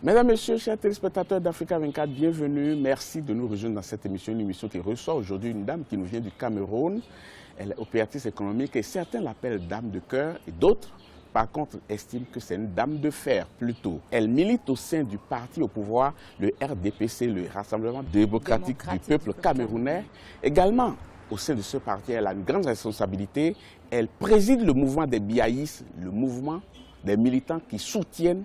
Mesdames, Messieurs, chers téléspectateurs d'Africa 24, bienvenue. Merci de nous rejoindre dans cette émission, une émission qui reçoit aujourd'hui une dame qui nous vient du Cameroun. Elle est opératrice économique et certains l'appellent dame de cœur et d'autres, par contre, estiment que c'est une dame de fer plutôt. Elle milite au sein du parti au pouvoir, le RDPC, le Rassemblement démocratique du peuple camerounais. Également, au sein de ce parti, elle a une grande responsabilité. Elle préside le mouvement des Biaïs, le mouvement des militants qui soutiennent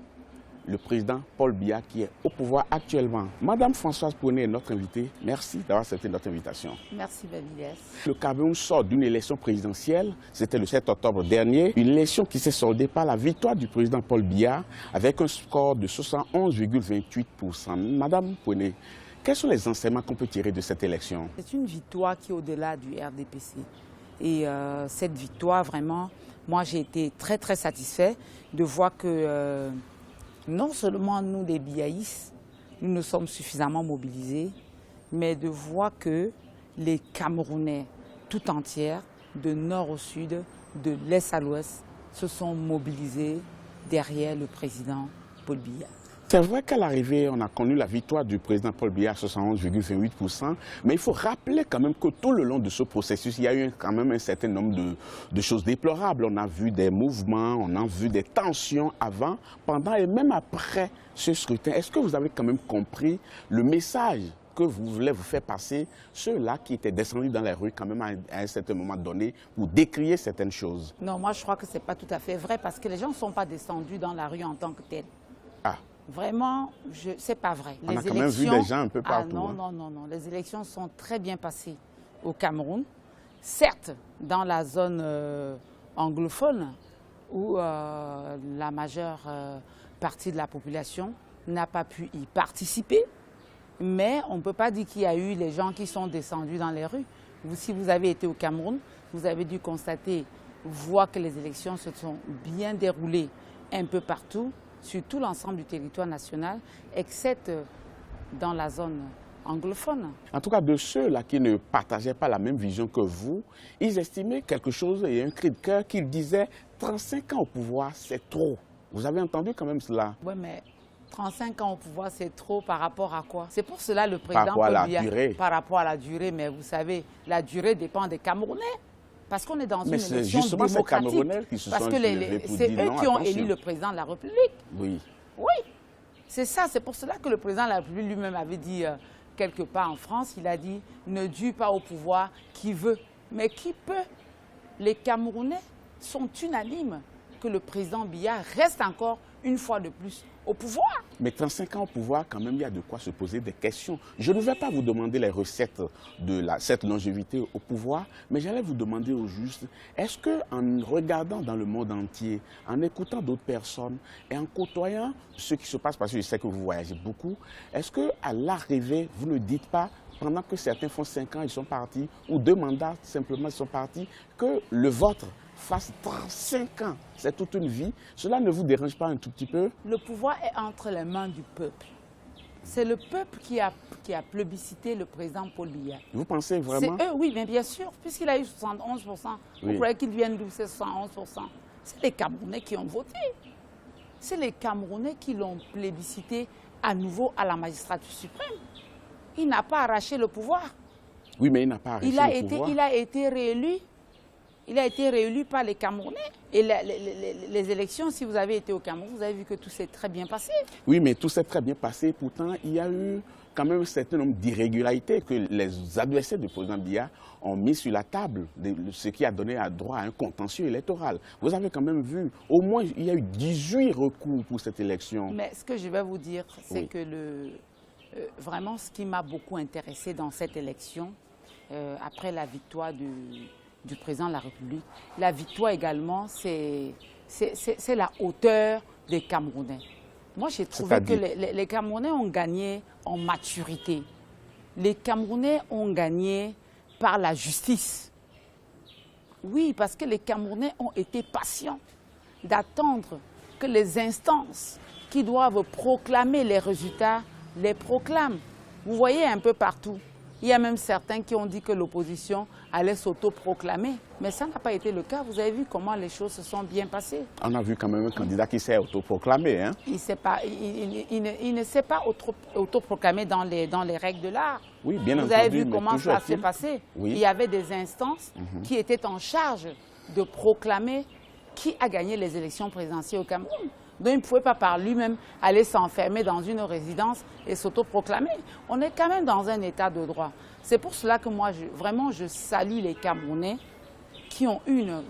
le président Paul Biya qui est au pouvoir actuellement. Madame Françoise Pounet est notre invitée. Merci d'avoir accepté notre invitation. Merci Babiles. Le Cameroun sort d'une élection présidentielle, c'était le 7 octobre dernier, une élection qui s'est soldée par la victoire du président Paul Biya avec un score de 71,28%. Madame Pounet, quels sont les enseignements qu'on peut tirer de cette élection? C'est une victoire qui est au-delà du RDPC. Et cette victoire, vraiment, moi j'ai été très satisfait de voir que non seulement nous, les Biaïs, nous nous sommes suffisamment mobilisés, mais de voir que les Camerounais tout entiers, de nord au sud, de l'est à l'ouest, se sont mobilisés derrière le président Paul Biya. C'est vrai qu'à l'arrivée, on a connu la victoire du président Paul Biya à 71,28%, mais il faut rappeler quand même que tout le long de ce processus, il y a eu quand même un certain nombre de choses déplorables. On a vu des mouvements, on a vu des tensions avant, pendant et même après ce scrutin. Est-ce que vous avez quand même compris le message que vous voulez vous faire passer, ceux-là qui étaient descendus dans les rues quand même à un certain moment donné pour décrier certaines choses? Non, moi je crois que ce n'est pas tout à fait vrai parce que les gens ne sont pas descendus dans la rue en tant que tels. Ah. Vraiment, c'est pas vrai. On a quand même vu des gens un peu partout. Non. Les élections sont très bien passées au Cameroun. Certes, dans la zone anglophone, où la majeure partie de la population n'a pas pu y participer, mais on ne peut pas dire qu'il y a eu les gens qui sont descendus dans les rues. Si vous avez été au Cameroun, vous avez dû constater, voir que les élections se sont bien déroulées un peu partout, sur tout l'ensemble du territoire national, excepté dans la zone anglophone. En tout cas, de ceux-là qui ne partageaient pas la même vision que vous, ils estimaient quelque chose et un cri de cœur qu'ils disaient 35 ans au pouvoir, c'est trop. Vous avez entendu quand même cela? Oui, mais 35 ans au pouvoir, c'est trop par rapport à quoi? C'est pour cela le président... Par rapport à la durée. Par rapport à la durée, mais vous savez, la durée dépend des Camerounais. Parce qu'on est dans une élection démocratique. Parce que c'est eux qui ont élu le président de la République. Oui. Oui. C'est ça, c'est pour cela que le président de la République lui-même avait dit quelque part en France, il a dit « ne dure pas au pouvoir qui veut, mais qui peut ». Les Camerounais sont unanimes que le président Biya reste encore une fois de plus au pouvoir. Mais 35 ans au pouvoir, quand même, il y a de quoi se poser des questions. Je ne vais pas vous demander les recettes de cette longévité au pouvoir, mais j'allais vous demander au juste, est-ce qu'en regardant dans le monde entier, en écoutant d'autres personnes et en côtoyant ce qui se passe, parce que je sais que vous voyagez beaucoup, est-ce qu'à l'arrivée, vous ne dites pas, pendant que certains font 5 ans, ils sont partis, ou 2 mandats, simplement, ils sont partis, que le vôtre fasse 35 ans, c'est toute une vie. Cela ne vous dérange pas un tout petit peu? Le pouvoir est entre les mains du peuple. C'est le peuple qui a plébiscité le président Paul Biya. Vous pensez vraiment? C'est eux, oui, mais bien sûr, puisqu'il a eu 71%. Vous croyez qu'il vient d'où ces 71%? C'est les Camerounais qui ont voté. C'est les Camerounais qui l'ont plébiscité à nouveau à la magistrature suprême. Il n'a pas arraché le pouvoir. Oui, mais il n'a pas arraché le pouvoir. Il a été réélu. Il a été réélu par les Camerounais. Et les élections, si vous avez été au Cameroun, vous avez vu que tout s'est très bien passé. Oui, mais tout s'est très bien passé. Pourtant, il y a eu quand même un certain nombre d'irrégularités que les adversaires du président Biya ont mis sur la table, ce qui a donné droit à un contentieux électoral. Vous avez quand même vu, au moins, il y a eu 18 recours pour cette élection. Mais ce que je vais vous dire, c'est que vraiment, ce qui m'a beaucoup intéressé dans cette élection, après la victoire du président de la République. La victoire également, c'est la hauteur des Camerounais. Moi, j'ai trouvé que les Camerounais ont gagné en maturité. Les Camerounais ont gagné par la justice. Oui, parce que les Camerounais ont été patients d'attendre que les instances qui doivent proclamer les résultats les proclament. Vous voyez un peu partout. Il y a même certains qui ont dit que l'opposition allait s'autoproclamer. Mais ça n'a pas été le cas. Vous avez vu comment les choses se sont bien passées. On a vu quand même un candidat qui s'est autoproclamé. Hein? Il ne s'est pas autoproclamé dans les règles de l'art. Oui, bien entendu. Vous avez vu comment ça s'est passé. Oui. Il y avait des instances qui étaient en charge de proclamer qui a gagné les élections présidentielles au Cameroun. Donc il ne pouvait pas par lui-même aller s'enfermer dans une résidence et s'autoproclamer. On est quand même dans un état de droit. C'est pour cela que moi, je salue les Camerounais qui ont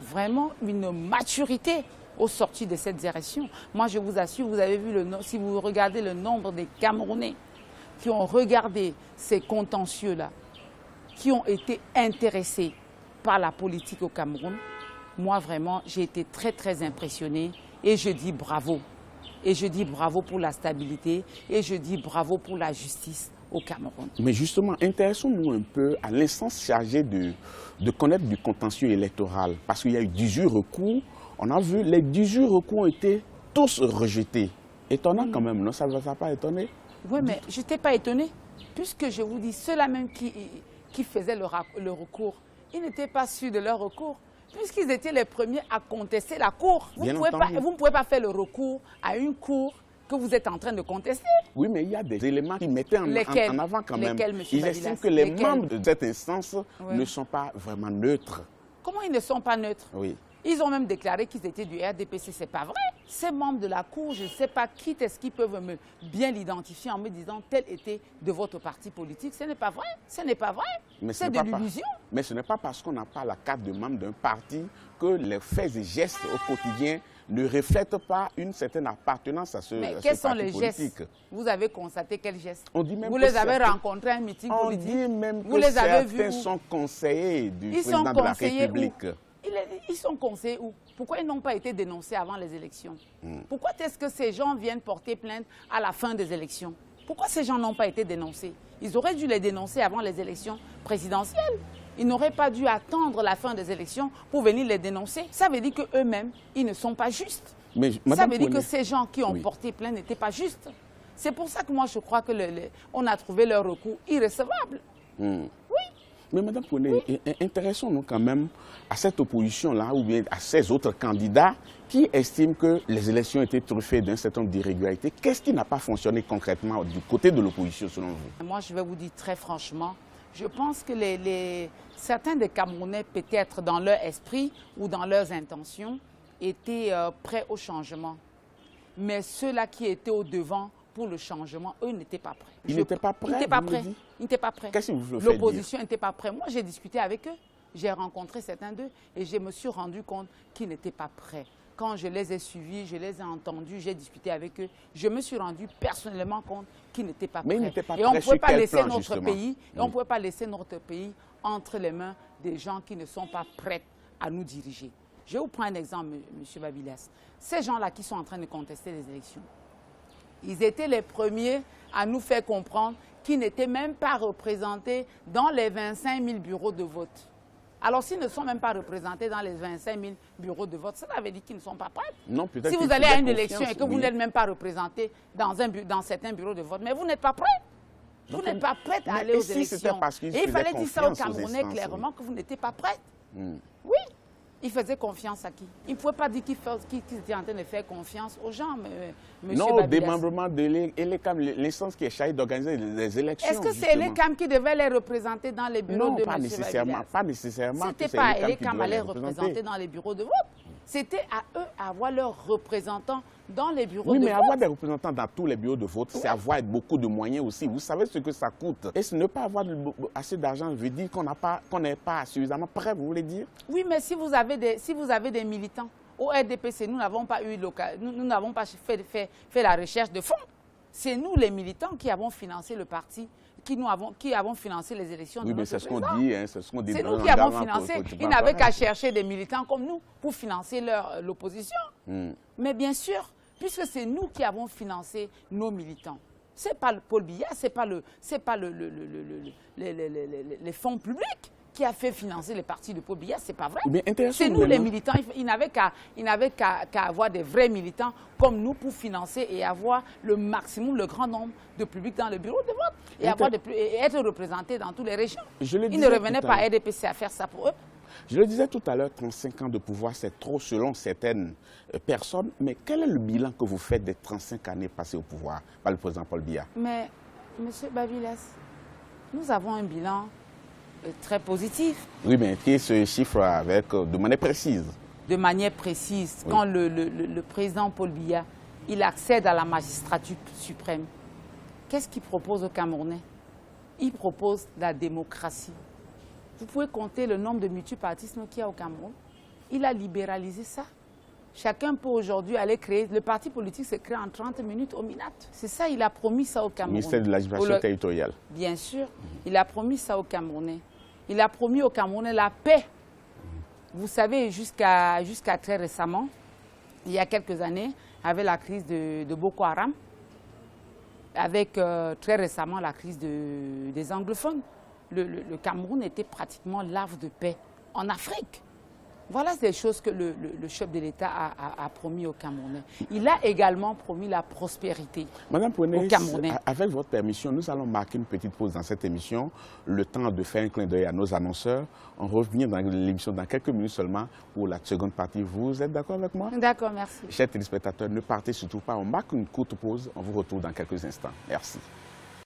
vraiment une maturité au sorti de cette direction. Moi, je vous assure, vous avez vu, si vous regardez le nombre des Camerounais qui ont regardé ces contentieux-là, qui ont été intéressés par la politique au Cameroun, moi, vraiment, j'ai été très, très impressionnée. Et je dis bravo. Et je dis bravo pour la stabilité. Et je dis bravo pour la justice au Cameroun. Mais justement, intéressons-nous un peu à l'instance chargée de connaître du contentieux électoral. Parce qu'il y a eu 18 recours. On a vu, les 18 recours ont été tous rejetés. Étonnant quand même, non? Ça ne vous a pas étonné? Oui, mais je n'étais pas étonnée. Puisque je vous dis, ceux-là même qui faisaient le recours, ils n'étaient pas sûrs de leur recours. Puisqu'ils étaient les premiers à contester la Cour. Vous ne pouvez pas faire le recours à une Cour que vous êtes en train de contester. Oui, mais il y a des éléments qui mettaient en avant quand même. Ils estiment que les membres de cette instance ne sont pas vraiment neutres. Comment ils ne sont pas neutres? Oui. Ils ont même déclaré qu'ils étaient du RDPC. Ce n'est pas vrai. Ces membres de la Cour, je ne sais pas qui est-ce qu'ils peuvent bien l'identifier en me disant tel était de votre parti politique. Ce n'est pas vrai. Ce n'est pas vrai. C'est de l'illusion. Mais ce n'est pas parce qu'on n'a pas la carte de membre d'un parti que les faits et gestes au quotidien ne reflètent pas une certaine appartenance à ce parti politique. Mais quels sont les gestes? Vous avez constaté quels gestes? On dit même vous les avez rencontrés à un meeting politique? On dit même vous que les avez vus certains sont conseillers du président de la République. Ils sont conseillés où? Pourquoi ils n'ont pas été dénoncés avant les élections? Pourquoi est-ce que ces gens viennent porter plainte à la fin des élections? Pourquoi ces gens n'ont pas été dénoncés? Ils auraient dû les dénoncer avant les élections présidentielles. Ils n'auraient pas dû attendre la fin des élections pour venir les dénoncer. Ça veut dire qu'eux-mêmes, ils ne sont pas justes. Ça veut dire que ces gens qui ont porté plainte n'étaient pas justes. C'est pour ça que moi, je crois qu'on a trouvé leur recours irrecevable. Oui. Mais Mme Pounet, intéressons-nous quand même à cette opposition-là ou bien à ces autres candidats qui estiment que les élections étaient truffées d'un certain nombre d'irrégularités. Qu'est-ce qui n'a pas fonctionné concrètement du côté de l'opposition selon vous? Moi, je vais vous dire très franchement, je pense que certains des Camerounais, peut-être dans leur esprit ou dans leurs intentions, étaient prêts au changement. Mais ceux-là qui étaient au devant pour le changement, eux n'étaient pas prêts. Ils n'étaient pas prêts? Ils n'étaient pas prêts. Ils n'étaient pas prêts. Qu'est-ce que vous faites dire? L'opposition n'était pas prête. Moi, j'ai discuté avec eux. J'ai rencontré certains d'eux et je me suis rendu compte qu'ils n'étaient pas prêts. Quand je les ai suivis, je les ai entendus, j'ai discuté avec eux, je me suis rendu personnellement compte qu'ils n'étaient pas prêts. Mais ils n'étaient pas prêts. Et on ne pouvait pas laisser notre pays, on pouvait pas laisser notre pays entre les mains des gens qui ne sont pas prêts à nous diriger. Je vais vous prendre un exemple, M. Babilas. Ces gens-là qui sont en train de contester les élections, ils étaient les premiers à nous faire comprendre qu'ils n'étaient même pas représentés dans les 25 000 bureaux de vote. Alors, s'ils ne sont même pas représentés dans les 25 000 bureaux de vote, ça veut dire qu'ils ne sont pas prêts. Non, si vous allez à une élection et que vous n'êtes même pas représenté dans certains bureaux de vote, mais vous n'êtes pas prêts. Vous n'êtes pas prêts à aller aux élections. Et il fallait dire ça aux Camerounais clairement que vous n'étiez pas prêts. Oui. Il faisait confiance à qui? Il ne pouvait pas dire qu'il était en train de faire confiance aux gens, M. Non, au démembrement de l'ELECAM, l'instance qui est chargée d'organiser les élections. Est-ce que c'est l'ELECAM qui devait les représenter dans les bureaux de M. Babilas? Non, pas nécessairement. Ce n'était pas à l'ELECAM à les représenter dans les bureaux de vote. C'était à eux d'avoir leurs représentants dans les bureaux de vote. Oui, mais avoir des représentants dans tous les bureaux de vote, c'est avoir beaucoup de moyens aussi. Vous savez ce que ça coûte. Et ce ne pas avoir assez d'argent veut dire qu'on n'est pas suffisamment prêt, vous voulez dire? Oui, mais si vous avez des militants, au RDPC, nous n'avons pas fait la recherche de fonds. C'est nous, les militants, qui avons financé le parti, qui avons financé les élections. Oui, mais c'est ce qu'on dit. Hein, c'est nous qui avons financé. Ils n'avaient qu'à chercher des militants comme nous pour financer l'opposition. Mais bien sûr, puisque c'est nous qui avons financé nos militants. Ce n'est pas Paul Biya, ce n'est pas les fonds publics qui a fait financer les partis de Paul Biya, c'est pas vrai. C'est nous les militants, il n'avait qu'à avoir des vrais militants comme nous pour financer et avoir le maximum, le grand nombre de publics dans le bureau de vote et être représentés dans toutes les régions. Ils ne revenaient pas à RDPC à faire ça pour eux. Je le disais tout à l'heure, 35 ans de pouvoir, c'est trop selon certaines personnes. Mais quel est le bilan que vous faites des 35 années passées au pouvoir par le président Paul Biya? Mais, M. Baviles, nous avons un bilan très positif. Oui, mais qui se chiffre avec, de manière précise? De manière précise. Oui. Quand le président Paul Biya, il accède à la magistrature suprême, qu'est-ce qu'il propose aux Camerounais? Il propose la démocratie. Vous pouvez compter le nombre de multipartisme qu'il y a au Cameroun. Il a libéralisé ça. Chacun peut aujourd'hui aller créer. Le parti politique se crée en 30 minutes au Minat. C'est ça, il a promis ça au Cameroun. Ministère de l'administration territoriale. Bien sûr. Il a promis ça aux Camerounais. Il a promis aux Camerounais la paix. Vous savez, jusqu'à très récemment, il y a quelques années, avec la crise de Boko Haram, avec très récemment la crise des anglophones, le Cameroun était pratiquement l'havre de paix en Afrique. Voilà des choses que le chef de l'État a promis aux Camerounais. Il a également promis la prospérité aux Camerounais. Avec votre permission, nous allons marquer une petite pause dans cette émission, le temps de faire un clin d'œil à nos annonceurs. On revient dans l'émission dans quelques minutes seulement pour la seconde partie. Vous êtes d'accord avec moi? D'accord, merci. Chers téléspectateurs, ne partez surtout pas. On marque une courte pause. On vous retrouve dans quelques instants. Merci.